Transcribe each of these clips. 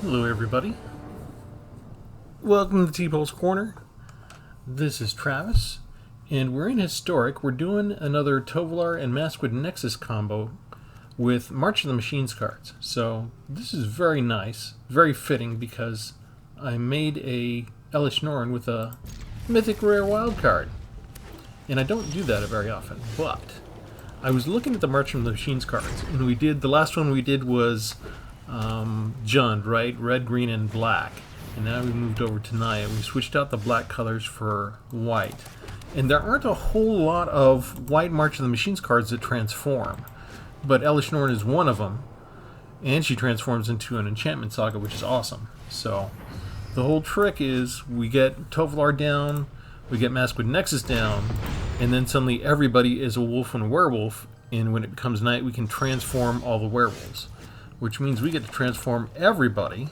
Hello everybody, welcome to Tpull's Corner. This is Travis, and we're in Historic. We're doing another Tovolar and Maskwood Nexus combo with March of the Machines cards. So this is very nice, very fitting, because I made a Elish Norn with a mythic rare wild card. And I don't do that very often, but I was looking at the March of the Machines cards, and the last one we did was Jund, right? Red, green, and black. And now we moved over to Naya. We switched out the black colors for white. And there aren't a whole lot of white March of the Machines cards that transform. But Elish Norn is one of them. And she transforms into an enchantment saga, which is awesome. So the whole trick is we get Tovolar down, we get Maskwood Nexus down, and then suddenly everybody is a wolf and a werewolf. And when it becomes night, we can transform all the werewolves, which means we get to transform everybody,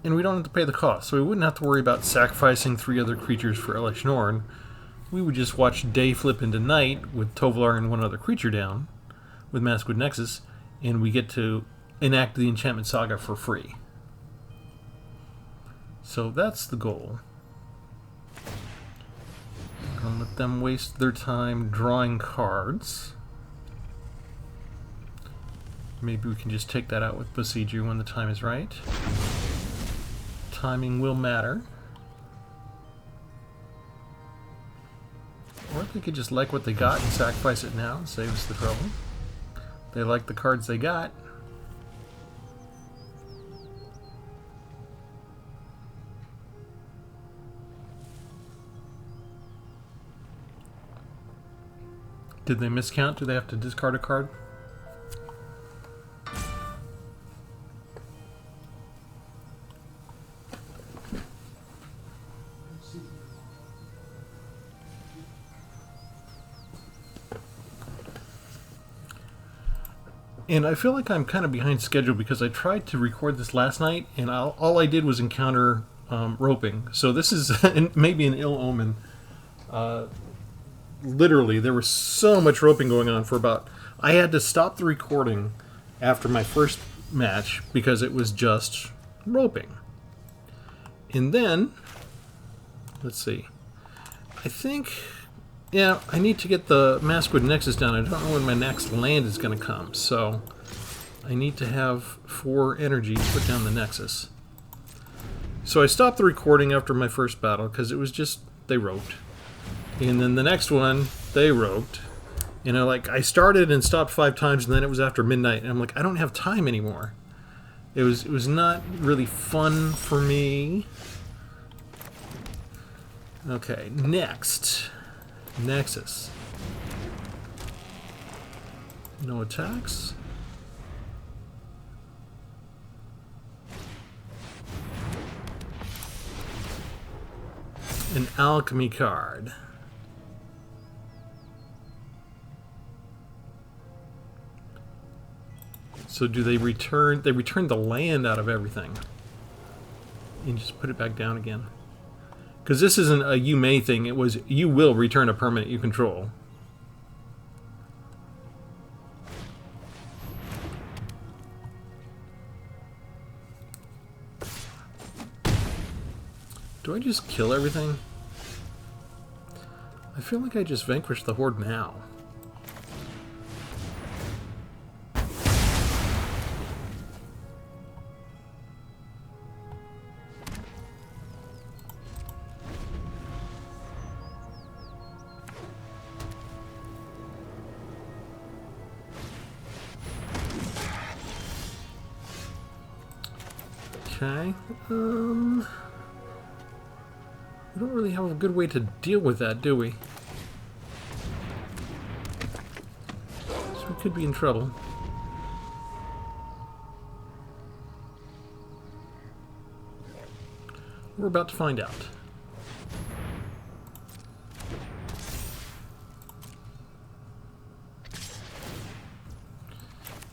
and we don't have to pay the cost. So we wouldn't have to worry about sacrificing 3 other creatures for Elish Norn. We would just watch day flip into night with Tovolar and 1 other creature down with Maskwood Nexus, and we get to enact the enchantment saga for free. So that's the goal. Don't let them waste their time drawing cards. Maybe we can just take that out with Besieger when the time is right. Timing will matter. Or they could just like what they got and sacrifice it now and save us the trouble. They like the cards they got. Did they miscount? Do they have to discard a card? And I feel like I'm kind of behind schedule because I tried to record this last night, and all I did was encounter roping. So this is maybe an ill omen. Literally, there was so much roping going on for about... I had to stop the recording after my first match because it was just roping. And then, let's see. I think... yeah, I need to get the Maskwood Nexus down. I don't know when my next land is going to come, so I need to have 4 energy to put down the Nexus. So I stopped the recording after my first battle because it was just, they roped. And then the next one, they roped. And I started and stopped 5 times, and then it was after midnight, and I'm like, I don't have time anymore. It was not really fun for me. Okay, next. Nexus. No attacks. An alchemy card. So do they return? They return the land out of everything and just put it back down again. Because this isn't a you may thing, it was you will return a permanent you control. Do I just kill everything? I feel like I just vanquished the Horde now. Okay, we don't really have a good way to deal with that, do we? So we could be in trouble. We're about to find out.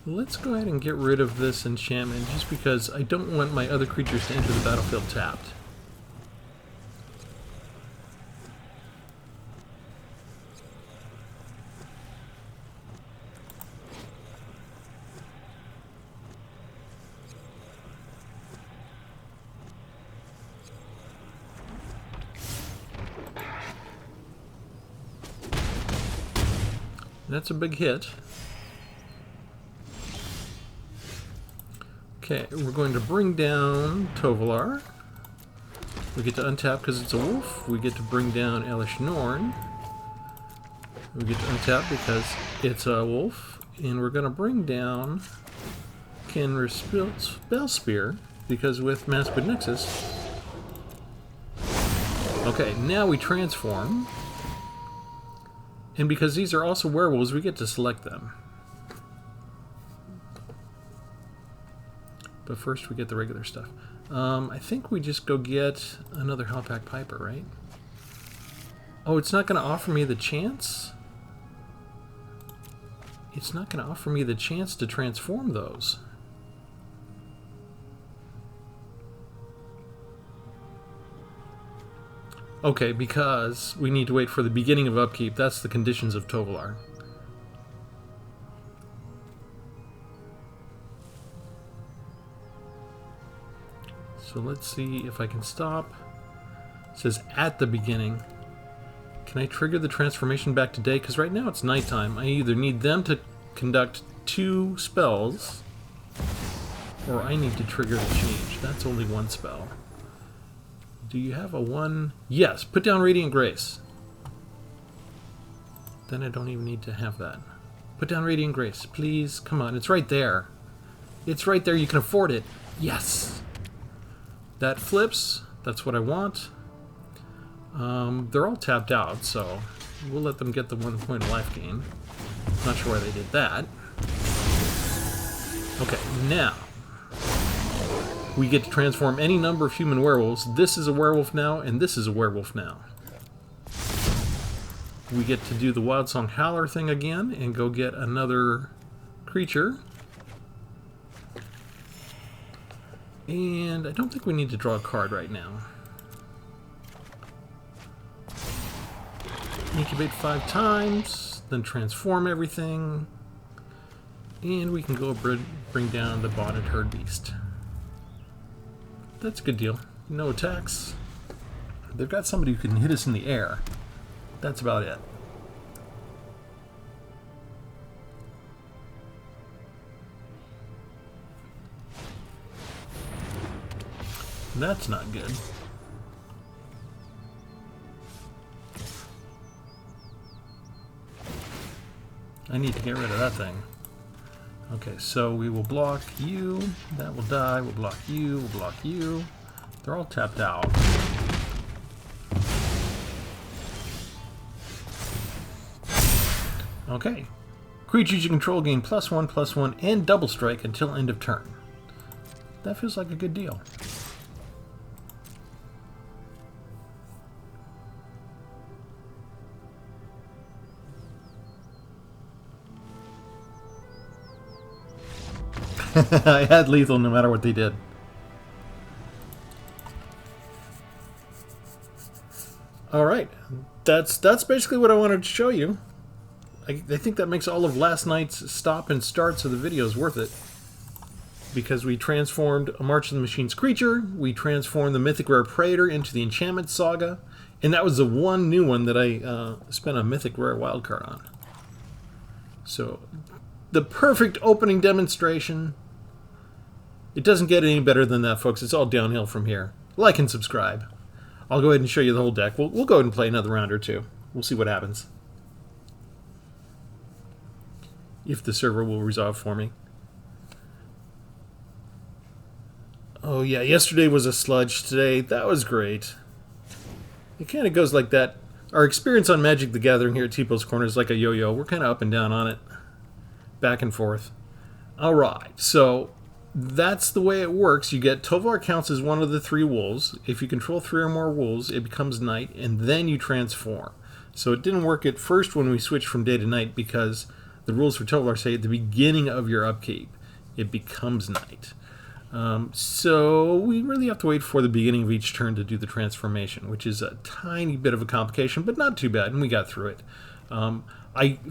Let's go ahead and get rid of this enchantment just because I don't want my other creatures to enter the battlefield tapped. That's a big hit. Okay, we're going to bring down Tovolar. We get to untap because it's a wolf. We get to bring down Elish Norn. We get to untap because it's a wolf. And we're going to bring down Kenris Spellspear because with Maskwood Nexus. Okay, now we transform. And because these are also werewolves, we get to select them. But first we get the regular stuff. I think we just go get another Hellpack Piper, right? Oh, it's not going to offer me the chance? It's not going to offer me the chance to transform those. Okay, because we need to wait for the beginning of upkeep. That's the conditions of Tovolar. So let's see if I can stop. It says at the beginning. Can I trigger the transformation back to day? Because right now it's nighttime. I either need them to conduct 2 spells, or I need to trigger the change. That's only 1 spell. Do you have a 1? Yes, put down Radiant Grace. Then I don't even need to have that. Put down Radiant Grace, please. Come on, it's right there. It's right there, you can afford it. Yes! That flips. That's what I want. They're all tapped out, so we'll let them get the 1 point of life gain. Not sure why they did that. Okay, now we get to transform any number of human werewolves. This is a werewolf now, and this is a werewolf now. We get to do the Wildsong Howler thing again and go get another creature. And I don't think we need to draw a card right now. Incubate 5 times, then transform everything. And we can go bring down the Bonded Herd Beast. That's a good deal. No attacks. They've got somebody who can hit us in the air. That's about it. That's not good. I need to get rid of that thing. Okay, so we will block you. That will die. We'll block you. We'll block you. They're all tapped out. Okay. Creatures you control gain +1/+1 and double strike until end of turn. That feels like a good deal. I had lethal no matter what they did. Alright, that's basically what I wanted to show you. I think that makes all of last night's stop and starts of the videos worth it. Because we transformed a March of the Machines creature, we transformed the Mythic Rare Praetor into the Enchantment Saga, and that was the one new one that I spent a Mythic Rare wildcard on. So, the perfect opening demonstration. It doesn't get any better than that, folks. It's all downhill from here. Like and subscribe. I'll go ahead and show you the whole deck. We'll go ahead and play another round or two. We'll see what happens. If the server will resolve for me. Oh yeah, yesterday was a sludge. Today, that was great. It kind of goes like that. Our experience on Magic the Gathering here at Tpull's Corner is like a yo-yo. We're kind of up and down on it. Back and forth. Alright, so that's the way it works. You get Tovolar counts as one of the 3 wolves. If you control 3 or more wolves, it becomes night, and then you transform. So it didn't work at first when we switched from day to night because the rules for Tovolar say at the beginning of your upkeep, it becomes night. So we really have to wait for the beginning of each turn to do the transformation, which is a tiny bit of a complication, but not too bad, and we got through it.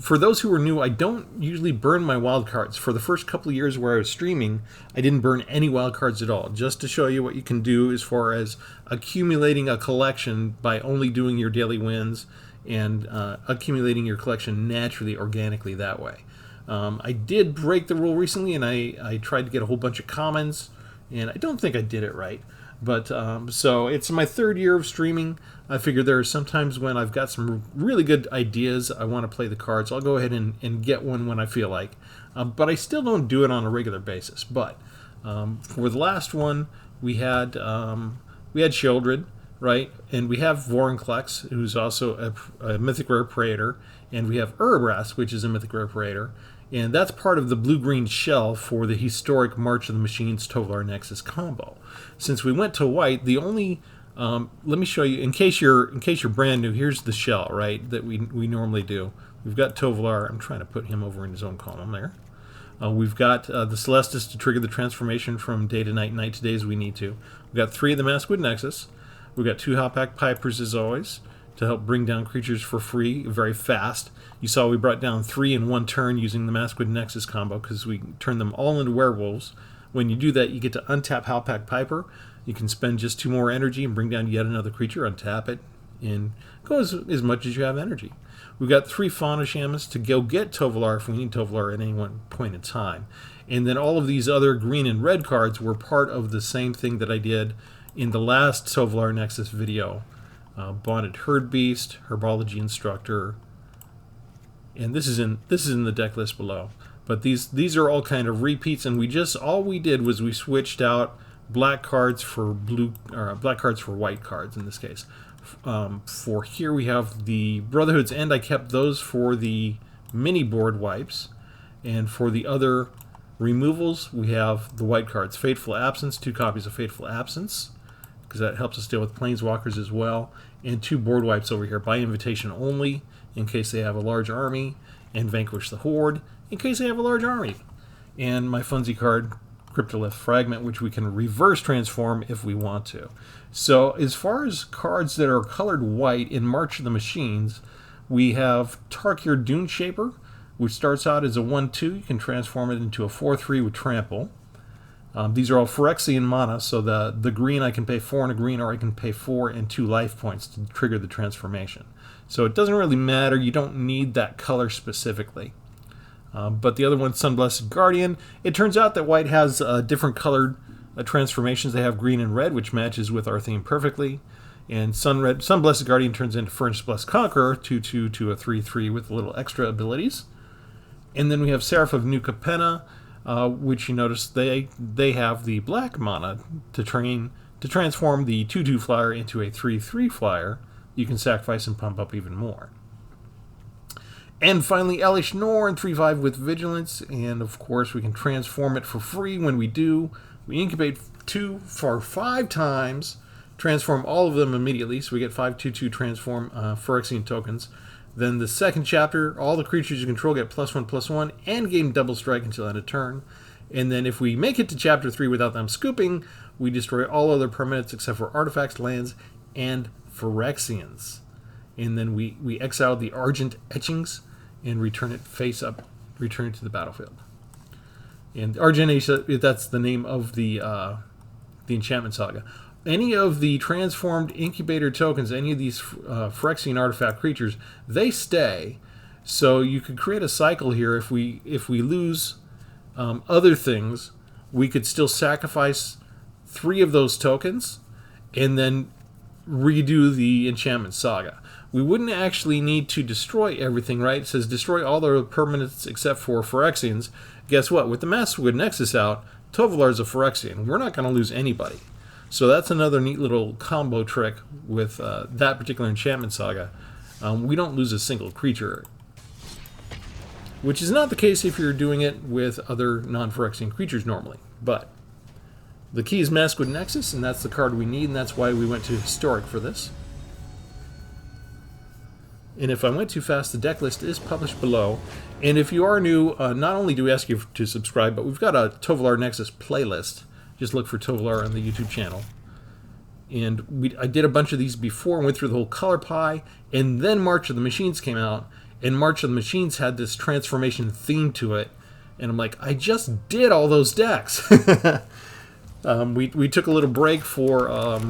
For those who are new, I don't usually burn my wildcards. For the first couple of years where I was streaming, I didn't burn any wildcards at all, just to show you what you can do as far as accumulating a collection by only doing your daily wins and accumulating your collection naturally, organically that way. I did break the rule recently, and I tried to get a whole bunch of commons, and I don't think I did it right. But so it's my 3rd year of streaming. I figured there are some times when I've got some really good ideas. I want to play the cards. I'll go ahead and get one when I feel like. But I still don't do it on a regular basis. But for the last one, we had Sheoldred, right? And we have Vorinclex, who's also a Mythic Rare Praetor. And we have Urabrask, which is a Mythic Rare Praetor. And that's part of the blue-green shell for the historic March of the Machines Tovolar Nexus combo. Since we went to white, the only let me show you in case you're brand new. Here's the shell, right, that we normally do. We've got Tovolar. I'm trying to put him over in his own column there. We've got the Celestis to trigger the transformation from day to night, night to day as we need to. We've got 3 of the Maskwood Nexus. We've got 2 Hopback Pipers as always to help bring down creatures for free very fast. You saw we brought down 3 in 1 turn using the Maskwood Nexus combo because we turned them all into werewolves. When you do that, you get to untap Hopback Piper. You can spend just 2 more energy and bring down yet another creature, untap it, and go as much as you have energy. We've got 3 Fauna Shamas to go get Tovolar if we need Tovolar at any one point in time. And then all of these other green and red cards were part of the same thing that I did in the last Tovolar Nexus video. Bonded Herd Beast, Herbology Instructor, and this is in the deck list below. But these are all kind of repeats, and all we did was we switched out black cards for black cards for white cards in this case. For here we have the Brotherhood's End. I kept those for the mini board wipes, and for the other removals we have the white cards. Fateful Absence, 2 copies of Fateful Absence, because that helps us deal with Planeswalkers as well, and 2 board wipes over here by invitation only in case they have a large army, and Vanquish the Horde in case they have a large army, and my Funzy card Cryptolith Fragment, which we can reverse transform if we want to. So as far as cards that are colored white in March of the Machines, we have Tarkir Duneshaper, which starts out as a 1/2. You can transform it into a 4/3 with Trample. These are all Phyrexian mana, so the green I can pay 4 and a green, or I can pay 4 and 2 life points to trigger the transformation. So it doesn't really matter. You don't need that color specifically. But the other one, Sunblessed Guardian, it turns out that white has different colored transformations. They have green and red, which matches with our theme perfectly. And Sunblessed Guardian turns into Furnace Blessed Conqueror, 2/2 to a 3/3 with a little extra abilities. And then we have Seraph of New Capenna, which you notice they have the black mana to transform the 2/2 flyer into a 3/3 flyer. You can sacrifice and pump up even more. And finally, Elish Norn, 3/5 with Vigilance, and of course we can transform it for free when we do. We incubate 2 for 5 times, transform all of them immediately, so we get 5 2/2 transform Phyrexian tokens. Then the second chapter, all the creatures you control get +1/+1 and gain double strike until end of turn. And then if we make it to chapter 3 without them scooping, we destroy all other permanents except for artifacts, lands, and Phyrexians. And then we exile the Argent Etchings and return it face up, return it to the battlefield. And Argent, that's the name of the Enchantment Saga. Any of the transformed incubator tokens, any of these Phyrexian artifact creatures, they stay. So you could create a cycle here. If we lose other things, we could still sacrifice 3 of those tokens and then redo the Enchantment Saga. We wouldn't actually need to destroy everything, right? It says destroy all the permanents except for Phyrexians. Guess what? With the Maskwood Nexus out, Tovolar's a Phyrexian. We're not going to lose anybody. So that's another neat little combo trick with that particular Enchantment Saga. We don't lose a single creature, which is not the case if you're doing it with other non-Phyrexian creatures normally. But the key is Maskwood Nexus, and that's the card we need, and that's why we went to Historic for this. And if I went too fast, the deck list is published below. And if you are new, not only do we ask you to subscribe, but we've got a Tovolar Nexus playlist. Just look for Tovolar on the YouTube channel. And I did a bunch of these before and went through the whole color pie. And then March of the Machines came out. And March of the Machines had this transformation theme to it. And I'm like, I just did all those decks. We took a little break for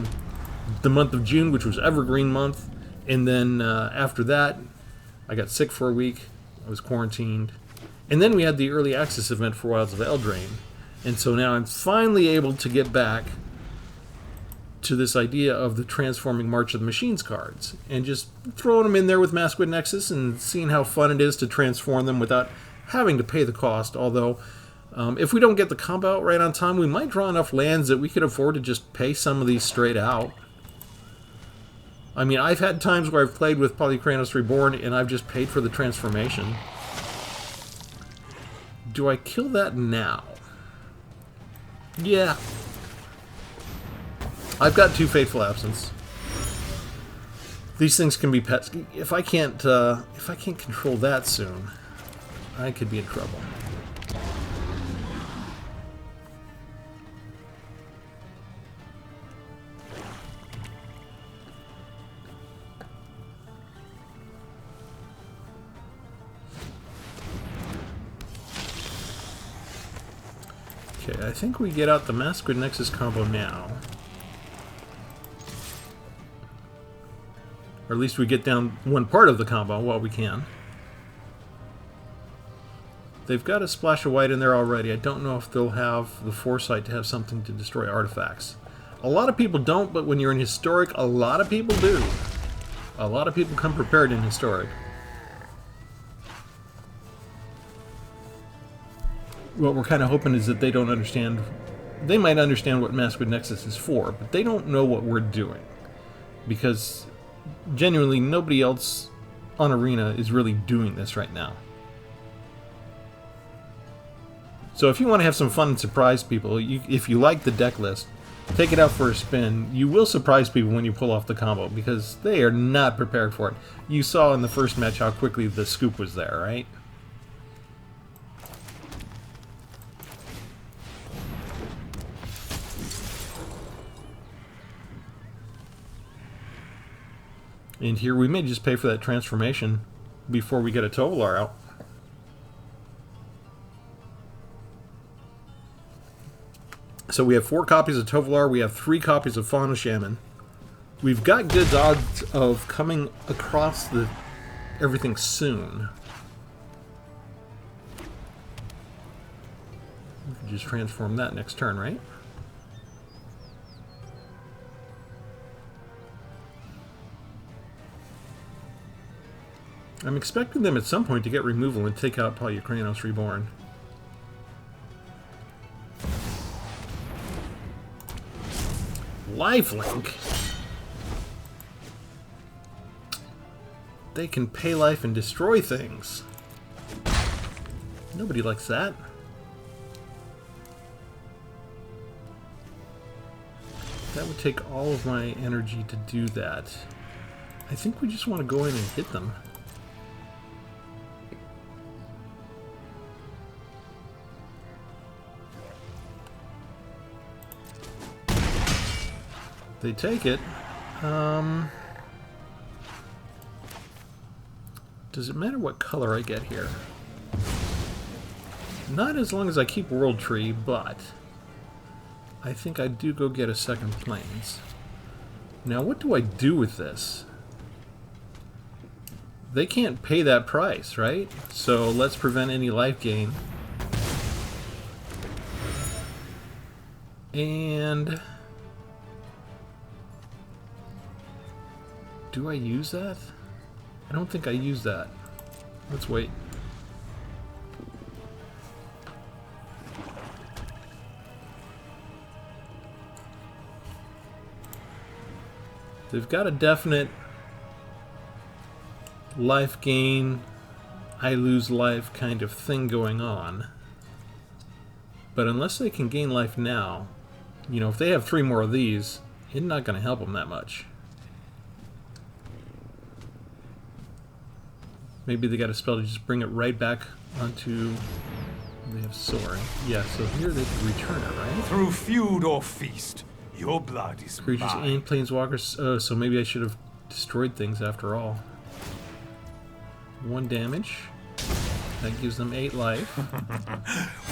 the month of June, which was Evergreen month. And then after that, I got sick for a week. I was quarantined. And then we had the early access event for Wilds of Eldraine. And so now I'm finally able to get back to this idea of the transforming March of the Machines cards. And just throwing them in there with Masquid Nexus and seeing how fun it is to transform them without having to pay the cost. Although, if we don't get the combo out right on time, we might draw enough lands that we could afford to just pay some of these straight out. I mean, I've had times where I've played with Praetors Reborn and I've just paid for the transformation. Do I kill that now? Yeah. I've got 2 Fateful Absence. These things can be pets. If I can't control that soon, I could be in trouble. Okay, I think we get out the Masquid Nexus combo now. Or at least we get down one part of the combo while we can. They've got a splash of white in there already. I don't know if they'll have the foresight to have something to destroy artifacts. A lot of people don't, but when you're in Historic, a lot of people do. A lot of people come prepared in Historic. What we're kind of hoping is that they don't understand. They might understand what Masquid Nexus is for, but they don't know what we're doing. Because genuinely, nobody else on Arena is really doing this right now. So if you want to have some fun and surprise people, if you like the deck list, take it out for a spin. You will surprise people when you pull off the combo, because they are not prepared for it. You saw in the first match how quickly the scoop was there, right? And here we may just pay for that transformation before we get a Tovolar out. So we have 4 copies of Tovolar, we have 3 copies of Fauna Shaman. We've got good odds of coming across everything soon. We can just transform that next turn, right? I'm expecting them at some point to get removal and take out Praetors Reborn. Lifelink? They can pay life and destroy things. Nobody likes that. That would take all of my energy to do that. I think we just want to go in and hit them. They take it. Does it matter what color I get here? Not as long as I keep World Tree, but I think I do go get a second Plains. Now, what do I do with this? They can't pay that price, right? So let's prevent any life gain. And do I use that? I don't think I use that. Let's wait. They've got a definite life gain, I lose life kind of thing going on. But unless they can gain life now, you know, if they have 3 more of these, it's not going to help them that much. Maybe they got a spell to just bring it right back onto... They have Soaring. Yeah, so here they can return it, right? Through feud or feast, your blood is Creatures mine. and planeswalkers. So maybe I should have destroyed things after all. 1 damage. That gives them 8 life.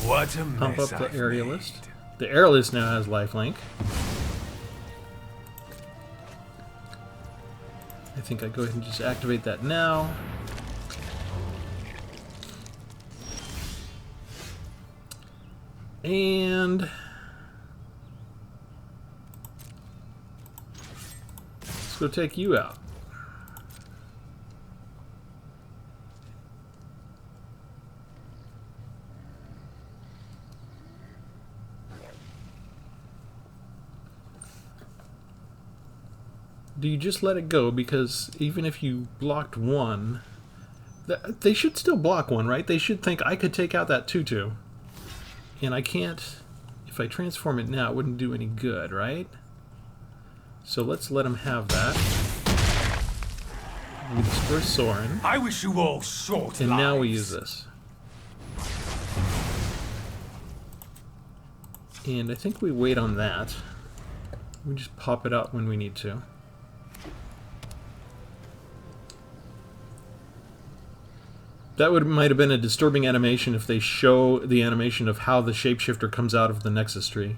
What a mess. Pump up the I've Aerialist. made. The Aerialist now has lifelink. I think I go ahead and just activate that now. And let's go take you out. Do you just let it go? Because even if you blocked one, they should still block one, right? They should think I could take out that 2/2. And I can't, if I transform it now, it wouldn't do any good, right? So let's let him have that. We destroy Soren. I wish you all short And lives. now we use this. And I think we wait on that. We just pop it out when we need to. That might have been a disturbing animation if they show the animation of how the shapeshifter comes out of the Nexus tree.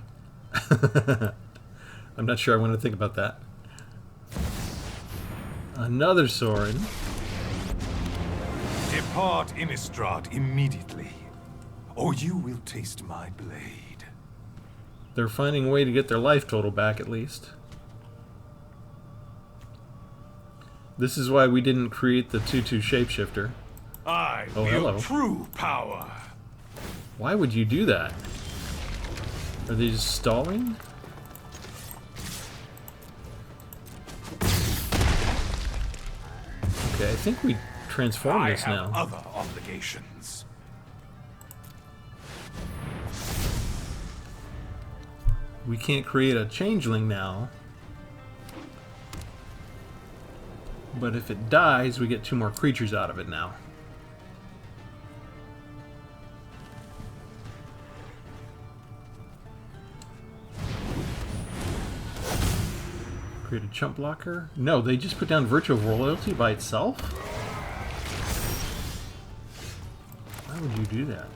I'm not sure I want to think about that. Another Soren. Depart Innistrad immediately, or you will taste my blade. They're finding a way to get their life total back at least. This is why we didn't create the 2/2 shapeshifter. I Oh, wield hello. true power. Why would you do that? Are they just stalling? Okay, I think we transform I this have now. other obligations. We can't create a changeling now. But if it dies, we get 2 more creatures out of it now. Create a chump blocker? No, they just put down Virtue of Royalty by itself? Why would you do that?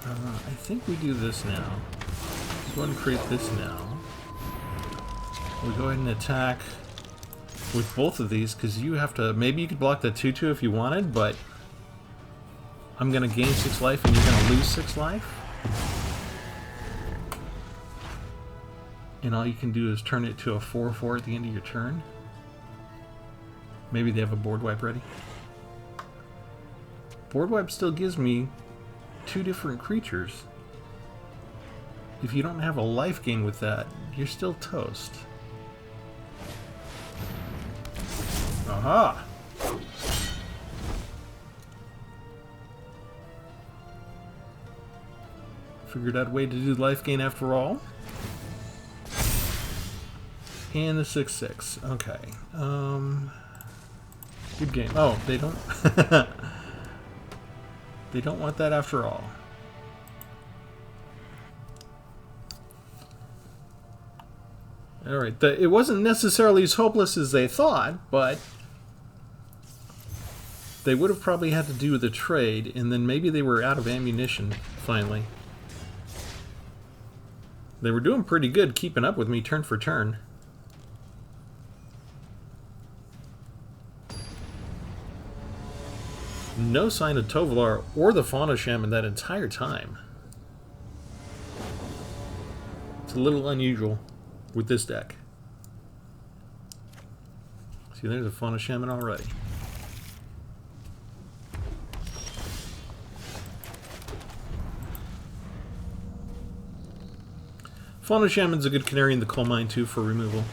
I think we do this now. Let's go ahead and create this now. We go ahead and attack with both of these, because you have to... Maybe you could block the 2/2 if you wanted, but I'm going to gain 6 life and you're going to lose 6 life. And all you can do is turn it to a 4/4 at the end of your turn. Maybe they have a board wipe ready. Board wipe still gives me 2 different creatures. If you don't have a life gain with that, you're still toast. Aha! Figured out a way to do life gain after all. And the 6/6. Okay. Good game. Oh, they don't. They don't want that after all. All right. It wasn't necessarily as hopeless as they thought, but they would have probably had to do the trade, and then maybe they were out of ammunition finally. They were doing pretty good keeping up with me turn for turn. No sign of Tovolar or the Fauna Shaman that entire time. It's a little unusual with this deck. See, there's a Fauna Shaman already. Fauna Shaman's a good canary in the coal mine too for removal.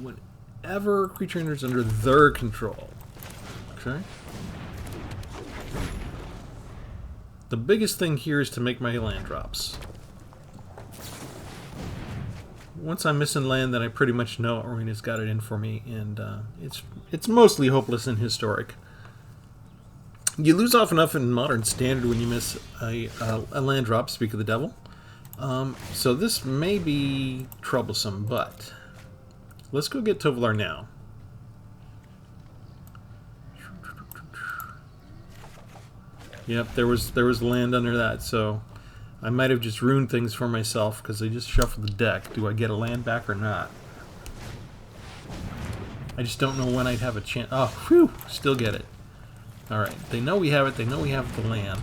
Whenever a creature enters under their control. Okay. The biggest thing here is to make my land drops. Once I'm missing land, then I pretty much know Arena's got it in for me, and it's mostly hopeless in Historic. You lose off enough in Modern Standard when you miss a land drop, speak of the devil. So this may be troublesome, but let's go get Tovolar now. Yep, there was land under that, so I might have just ruined things for myself because I just shuffled the deck. Do I get a land back or not? I just don't know when I'd have a chance. Oh, whew! Still get it. Alright, they know we have it. They know we have the land.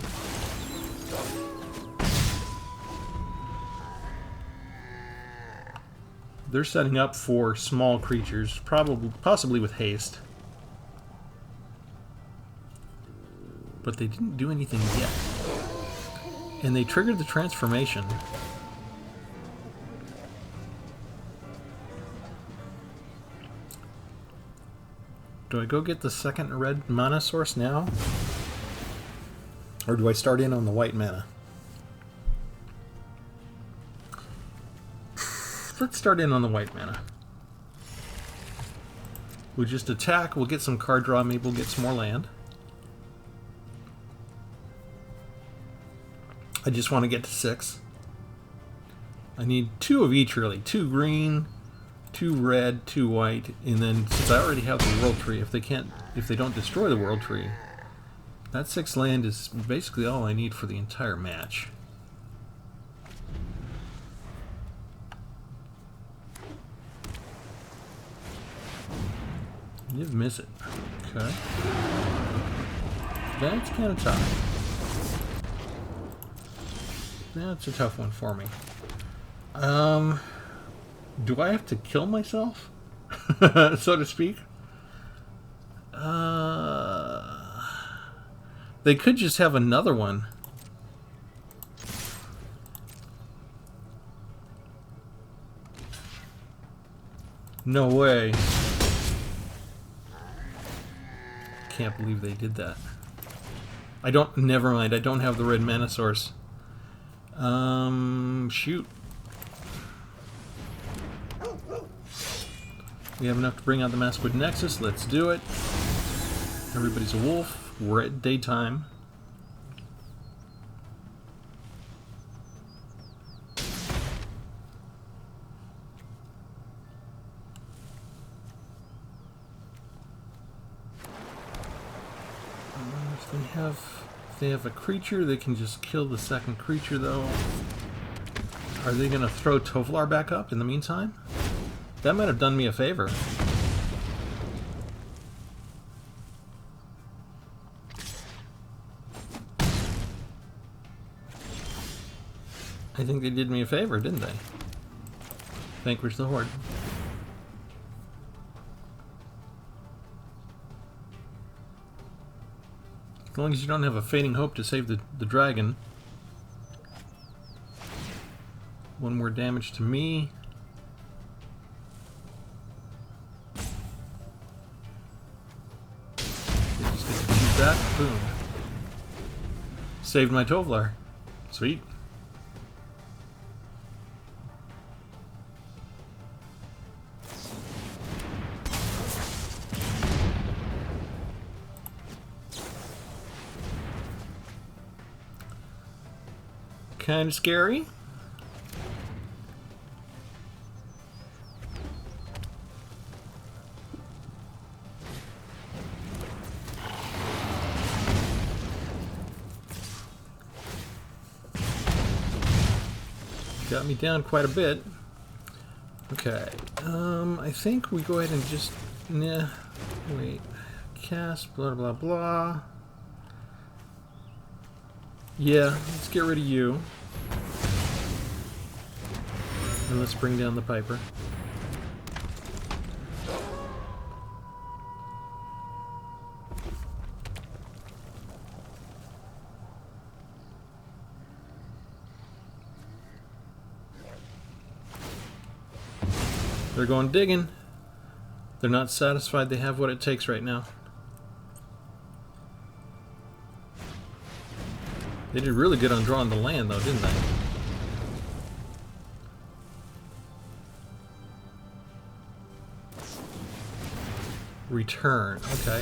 They're setting up for small creatures, possibly with haste. But they didn't do anything yet. And they triggered the transformation. Do I go get the second red mana source now? Or do I start in on the white mana? Let's start in on the white mana. We'll just attack, we'll get some card draw, maybe we'll get some more land. I just want to get to 6. I need 2 of each, really. 2 green, 2 red, 2 white, and then since I already have the world tree, if they don't destroy the world tree, that 6 land is basically all I need for the entire match. You miss it. Okay. That's kind of tough. That's a tough one for me. Do I have to kill myself? So to speak? They could just have another one. No way. Can't believe they did that. Never mind, I don't have the red mana source. Shoot. We have enough to bring out the Maskwood Nexus. Let's do it. Everybody's a wolf. We're at daytime. If they have a creature, they can just kill the second creature, though. Are they going to throw Tovolar back up in the meantime? That might have done me a favor. I think they did me a favor, didn't they? Vanquish the Horde. As long as you don't have a fading hope to save the dragon. 1 more damage to me. They just get to choose that. Boom. Saved my Tovolar. Sweet. Kind of scary. Got me down quite a bit. Okay. I think we go ahead and just... Nah. Wait. Cast, blah, blah, blah. Yeah, let's get rid of you. And let's bring down the Piper. They're going digging. They're not satisfied they have what it takes right now. They did really good on drawing the land, though, didn't they? Return. Okay.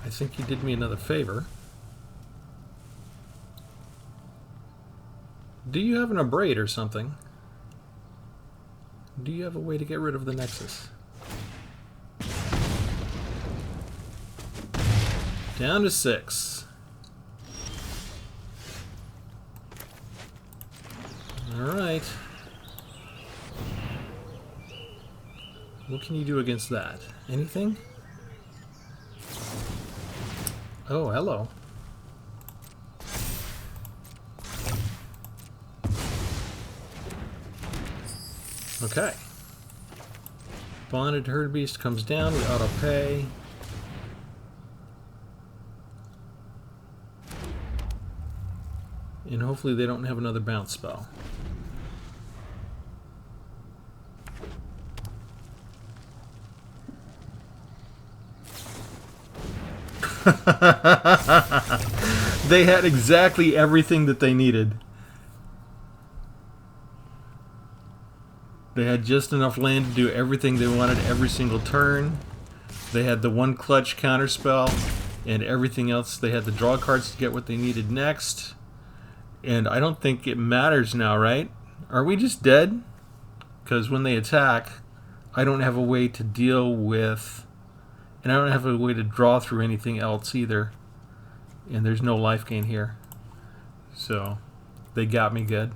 I think you did me another favor. Do you have an abrade or something? Do you have a way to get rid of the Nexus? Down to 6. Alright. What can you do against that? Anything? Oh, hello. Okay. Bonded Herd Beast comes down, we auto pay. And hopefully they don't have another bounce spell. They had exactly everything that they needed. They had just enough land to do everything they wanted every single turn. They had the one clutch counterspell and everything else. They had the draw cards to get what they needed next. And I don't think it matters now, right? Are we just dead? Because when they attack, I don't have a way to deal with... And I don't have a way to draw through anything else either. And there's no life gain here. So, they got me good.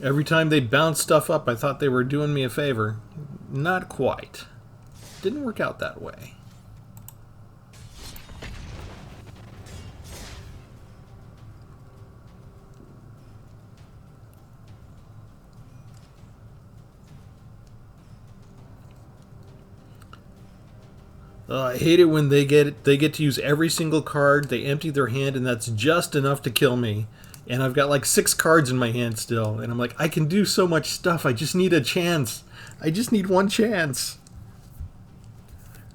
Every time they bounced stuff up, I thought they were doing me a favor. Not quite. Didn't work out that way. I hate it when they get to use every single card, they empty their hand, and that's just enough to kill me. And I've got like 6 cards in my hand still, and I'm like, I can do so much stuff, I just need a chance. I just need one chance.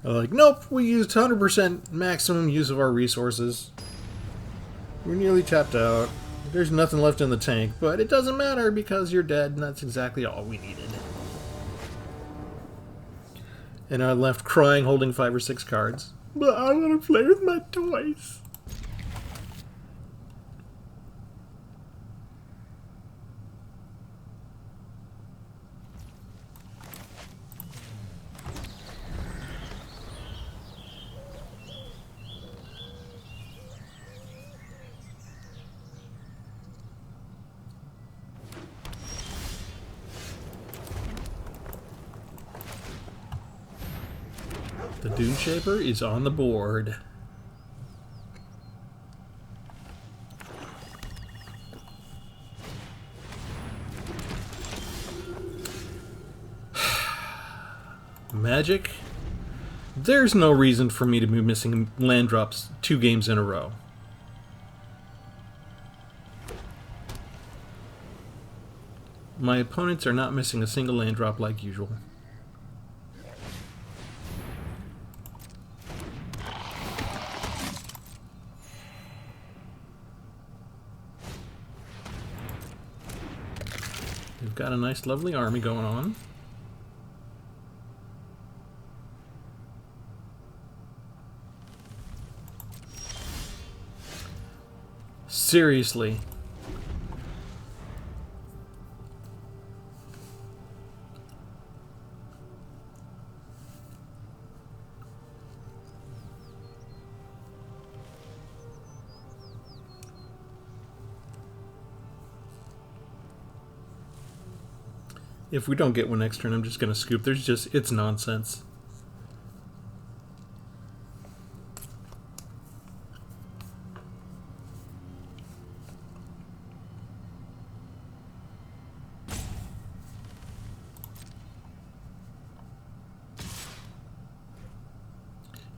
They're like, nope, we used 100% maximum use of our resources. We're nearly tapped out. There's nothing left in the tank, but it doesn't matter because you're dead, and that's exactly all we needed. And I left crying, holding 5 or 6 cards. But I want to play with my toys. The Dune Shaper is on the board. Magic? There's no reason for me to be missing land drops 2 games in a row. My opponents are not missing a single land drop like usual. We've got a nice lovely army going on. Seriously. If we don't get one next turn, I'm just going to scoop. It's nonsense.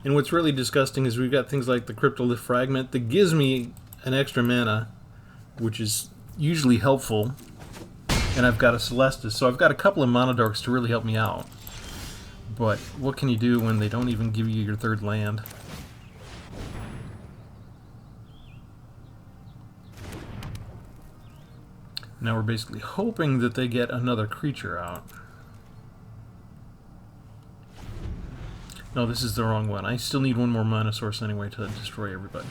And what's really disgusting is we've got things like the Cryptolith Fragment that gives me an extra mana, which is usually helpful. And I've got a Celestis, so I've got a couple of Monodorks to really help me out. But what can you do when they don't even give you your 3rd land? Now we're basically hoping that they get another creature out. No, this is the wrong one. I still need one more mana source anyway to destroy everybody.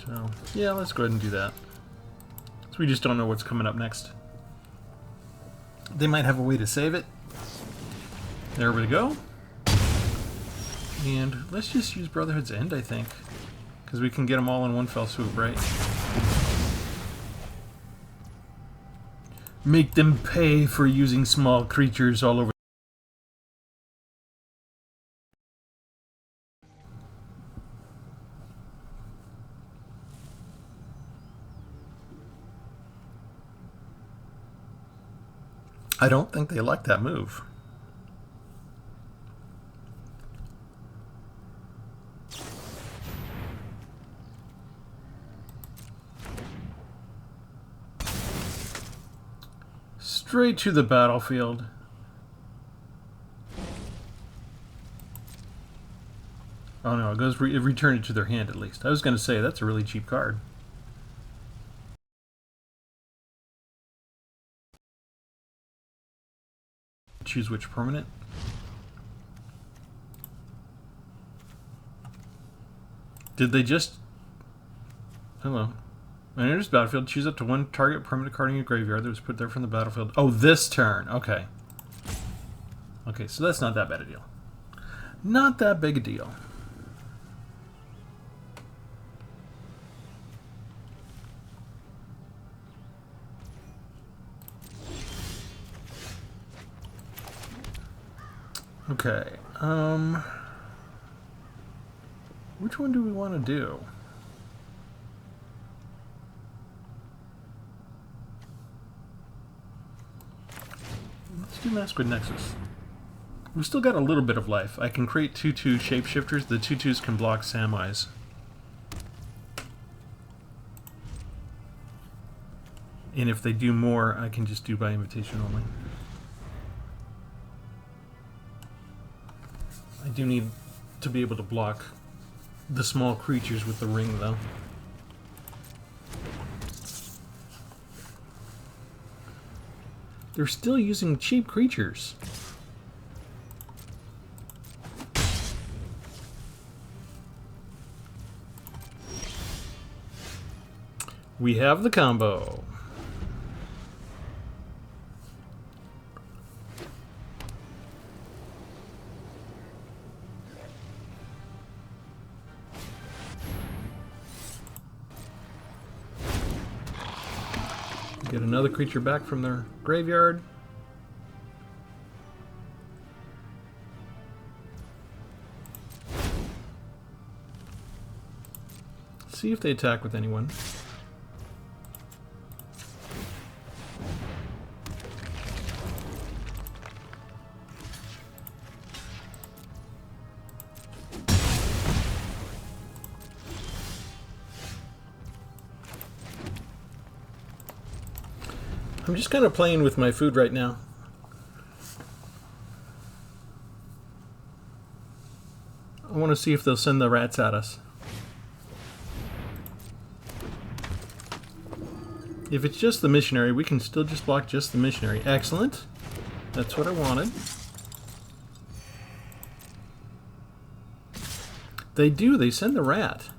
So, yeah, let's go ahead and do that. So we just don't know what's coming up next. They might have a way to save it. There we go. And let's just use Brotherhood's End, I think. Because we can get them all in one fell swoop, right? Make them pay for using small creatures all over. I don't think they like that move. Straight to the battlefield. Oh no, it goes return it to their hand at least. I was going to say that's a really cheap card. Choose which permanent. Did they just... Hello. When enters battlefield, choose up to one target permanent card in your graveyard that was put there from the battlefield. Oh, this turn. Okay. Okay, so that's not that bad a deal. Not that big a deal. Okay, which one do we want to do? Let's do Masquerade Nexus. We've still got a little bit of life. I can create 2/2 shapeshifters. The 2/2s can block Samwise. And if they do more, I can just do by invitation only. I do need to be able to block the small creatures with the ring, though. They're still using cheap creatures. We have the combo. Get another creature back from their graveyard. See if they attack with anyone. I'm just kind of playing with my food right now. I want to see if they'll send the rats at us. If it's just the missionary, we can still just block just the missionary. Excellent. That's what I wanted. They do. They send the rat.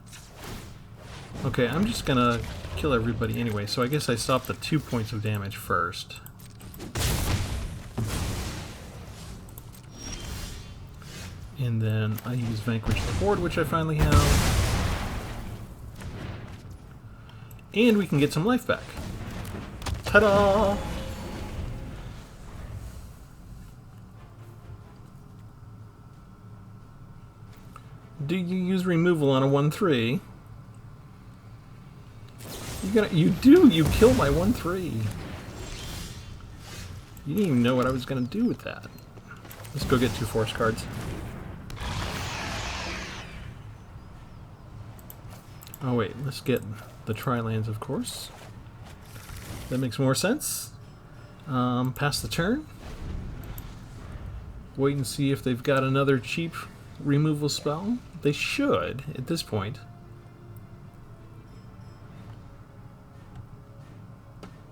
Okay, I'm just going to kill everybody anyway, so I guess I stop the 2 points of damage first. And then I use Vanquish the Horde, which I finally have. And we can get some life back. Ta-da! Do you use removal on a 1/3? You do! You kill my 1/3! You didn't even know what I was going to do with that. Let's go get 2 force cards. Oh wait, let's get the Tri-Lands, of course. That makes more sense. Pass the turn. Wait and see if they've got another cheap removal spell. They should, at this point.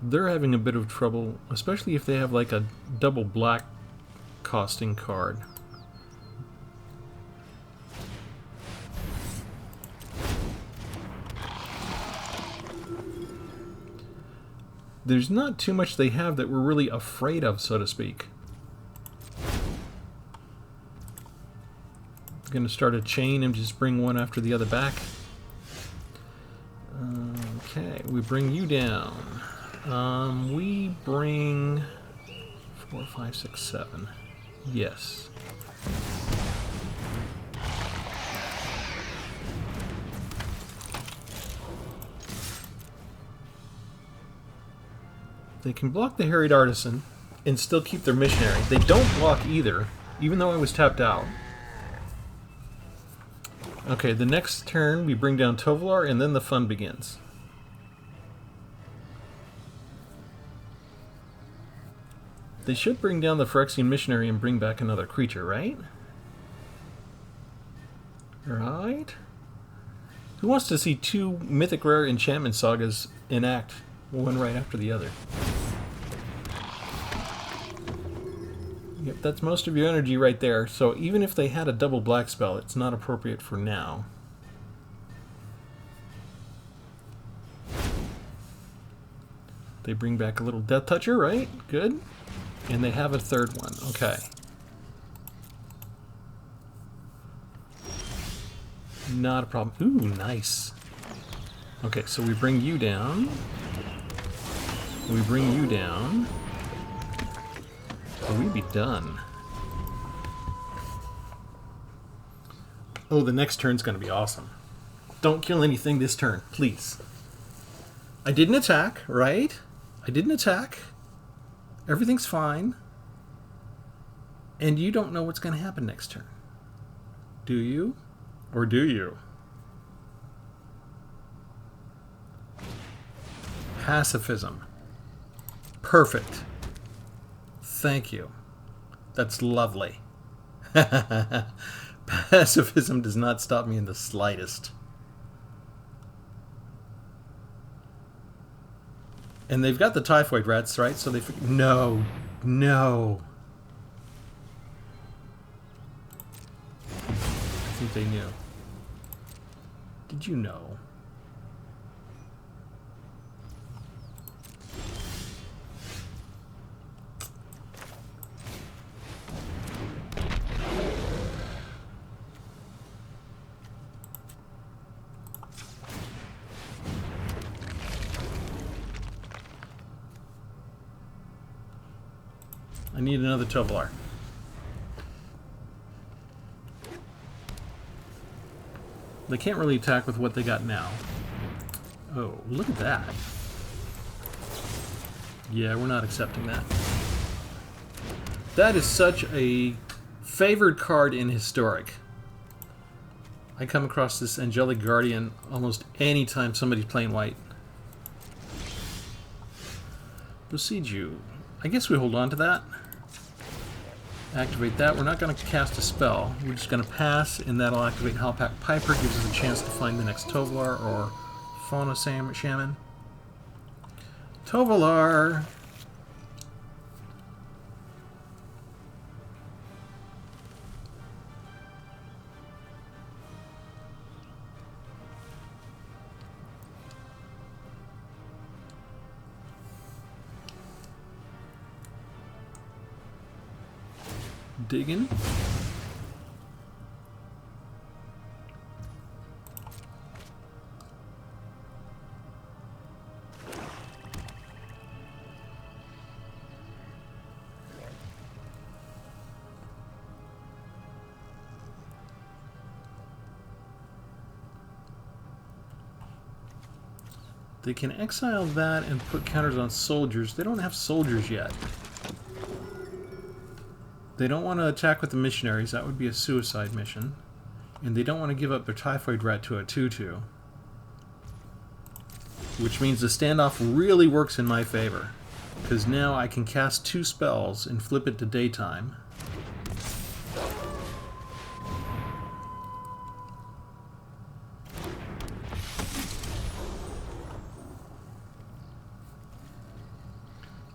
They're having a bit of trouble, especially if they have like a double black costing card. there's not too much they have that we're really afraid of, so to speak. I'm going to start a chain and just bring one after the other back. Okay, we bring you down. We bring 4, 5, 6, 7. Yes. They can block the Harried Artisan and still keep their missionary. They don't block either, even though I was tapped out. Okay, the next turn we bring down Tovolar and then the fun begins. They should bring down the Phyrexian missionary and bring back another creature, right? Right? Who wants to see 2 mythic rare enchantment sagas enact, one right after the other? Yep, that's most of your energy right there, so even if they had a double black spell, it's not appropriate for now. They bring back a little Death Toucher, right? Good. And they have a third one. Okay. Not a problem. Ooh, nice. Okay, so we bring you down. We bring you down. Or we'd be done. Oh, the next turn's going to be awesome. Don't kill anything this turn, please. I didn't attack, right? I didn't attack. Everything's fine. And you don't know what's going to happen next turn. Do you? Or do you? Pacifism. Perfect. Thank you. That's lovely. Pacifism does not stop me in the slightest. And they've got the typhoid rats, right? So they... No. No. I think they knew. Did you know? I need another Tovolar. They can't really attack with what they got now. Oh, look at that. Yeah, we're not accepting that. That is such a favored card in Historic. I come across this Angelic Guardian almost any time somebody's playing white. Besiege you. I guess we hold on to that. Activate that. We're not going to cast a spell. We're just going to pass, and that'll activate Halpak Piper. Gives us a chance to find the next Tovolar or Fauna Shaman. Tovolar! Digging. They can exile that and put counters on soldiers. They don't have soldiers yet. They don't want to attack with the missionaries. That would be a suicide mission. And they don't want to give up their typhoid rat to a 2/2. Which means the standoff really works in my favor. Because now I can cast 2 spells and flip it to daytime.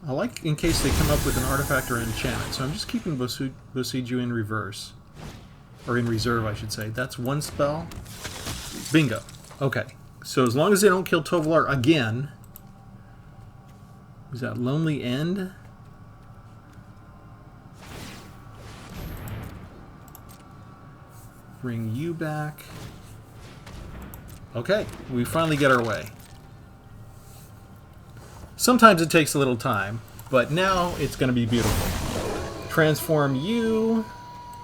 I like in case they come up with an artifact or an enchantment, so I'm just keeping Besiege you in reverse. Or in reserve, I should say. That's 1 spell. Bingo. Okay. So as long as they don't kill Tovolar again, Who's that? Lonely End? Bring you back. Okay, we finally get our way. Sometimes it takes a little time, but now it's going to be beautiful. Transform you,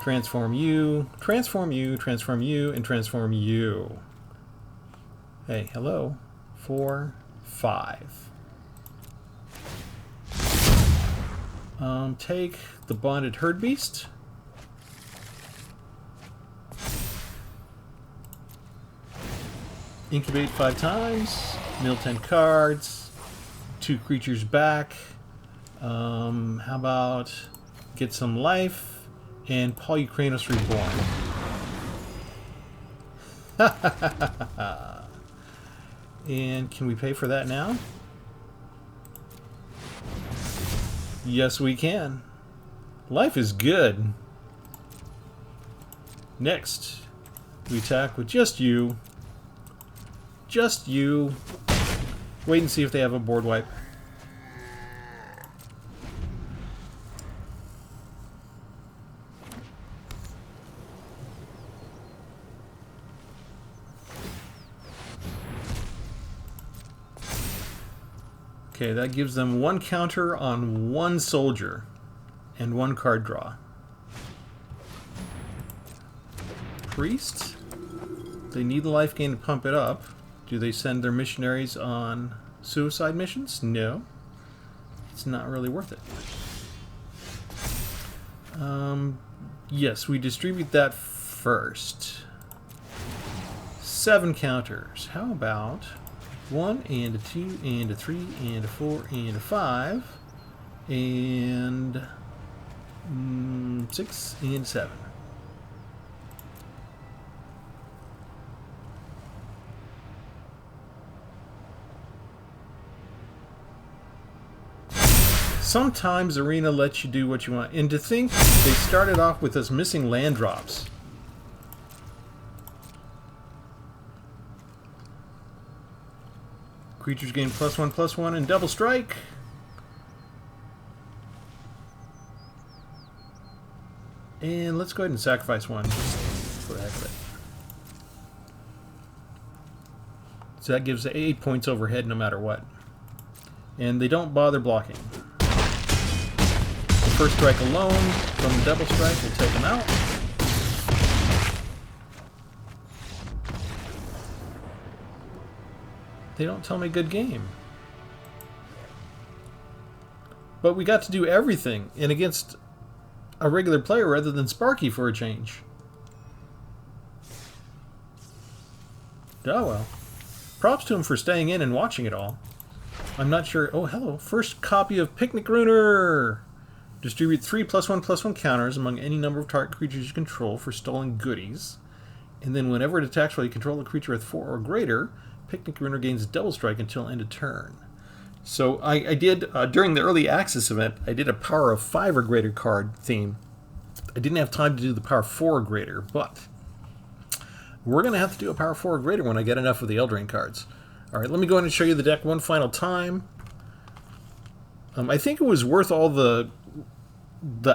transform you, transform you, transform you, and transform you. Hey, hello. 4, 5. Take the Bonded Herd Beast. Incubate 5 times. Mill 10 cards. 2 creatures back. How about get some life and Paul Ukrainos Reborn. And can we pay for that now? Yes, we can. Life is good. Next, we attack with just you. Just you. Wait and see if they have a board wipe. Okay, that gives them 1 counter on 1 soldier and 1 card draw. Priest? They need the life gain to pump it up. Do they send their missionaries on suicide missions? No. It's not really worth it. Yes, we distribute that first. 7 counters. How about 1 and a 2 and a 3 and a 4 and a 5 and 6 and 7. Sometimes Arena lets you do what you want. And to think they started off with us missing land drops. Creatures gain +1/+1 and double strike. And let's go ahead and sacrifice 1 just for the heck of it. So that gives 8 points overhead no matter what. And they don't bother blocking. The first strike alone from the double strike will take them out. They don't tell me good game. But we got to do everything, and against a regular player rather than Sparky for a change. Oh well. Props to him for staying in and watching it all. I'm not sure. Oh, hello. First copy of Picnic Ruiner. Distribute 3 +1/+1 counters among any number of target creatures you control for stolen goodies. And then whenever it attacks while you control a creature with 4 or greater, Picnic Ruiner gains double strike until end of turn. So I did, during the early access event, I did a power of 5 or greater card theme. I didn't have time to do the power of 4 or greater, but we're going to have to do a power 4 or greater when I get enough of the Eldraine cards. Alright, let me go ahead and show you the deck one final time. I think it was worth all the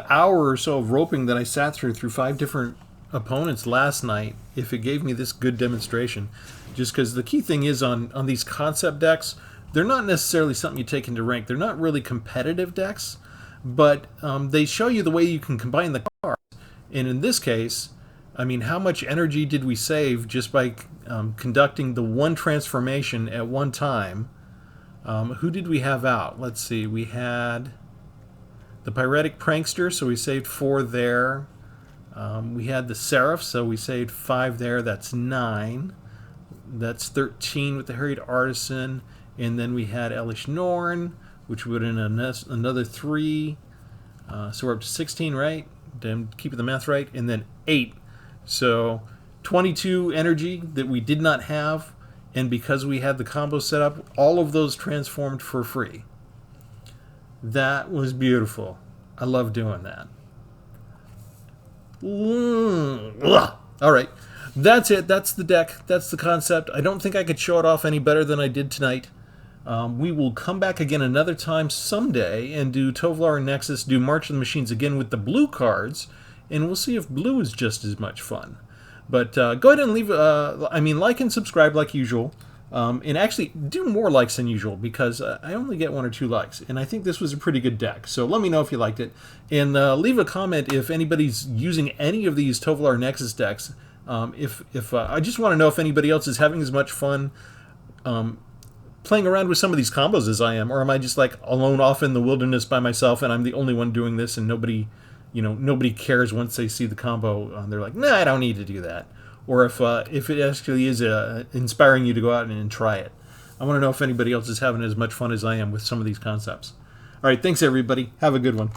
hour or so of roping that I sat through 5 different opponents last night if it gave me this good demonstration. Just because the key thing is on these concept decks, they're not necessarily something you take into rank. They're not really competitive decks, but they show you the way you can combine the cards. And in this case, I mean, how much energy did we save just by conducting the 1 transformation at one time? Who did we have out? Let's see. We had the Pyretic Prankster, so we saved 4 there. We had the Seraph, so we saved 5 there. That's 9. That's 13 with the Harried Artisan. And then we had Elish Norn, which would have been another 3. So we're up to 16, right? Damn, keeping the math right. And then 8. So 22 energy that we did not have. And because we had the combo set up, all of those transformed for free. That was beautiful. I love doing that. All right. That's it. That's the deck. That's the concept. I don't think I could show it off any better than I did tonight. We will come back again another time someday and do Tovolar and Nexus, do March of the Machines again with the blue cards, and we'll see if blue is just as much fun. But go ahead and leave, like and subscribe like usual. And actually, do more likes than usual, because I only get 1 or 2 likes, and I think this was a pretty good deck. So let me know if you liked it, and leave a comment if anybody's using any of these Tovolar Nexus decks. I just want to know if anybody else is having as much fun playing around with some of these combos as I am, or am I just like alone off in the wilderness by myself, and I'm the only one doing this, and nobody cares once they see the combo. They're like, nah, I don't need to do that. Or if it actually is inspiring you to go out and try it. I want to know if anybody else is having as much fun as I am with some of these concepts. All right, thanks everybody. Have a good one.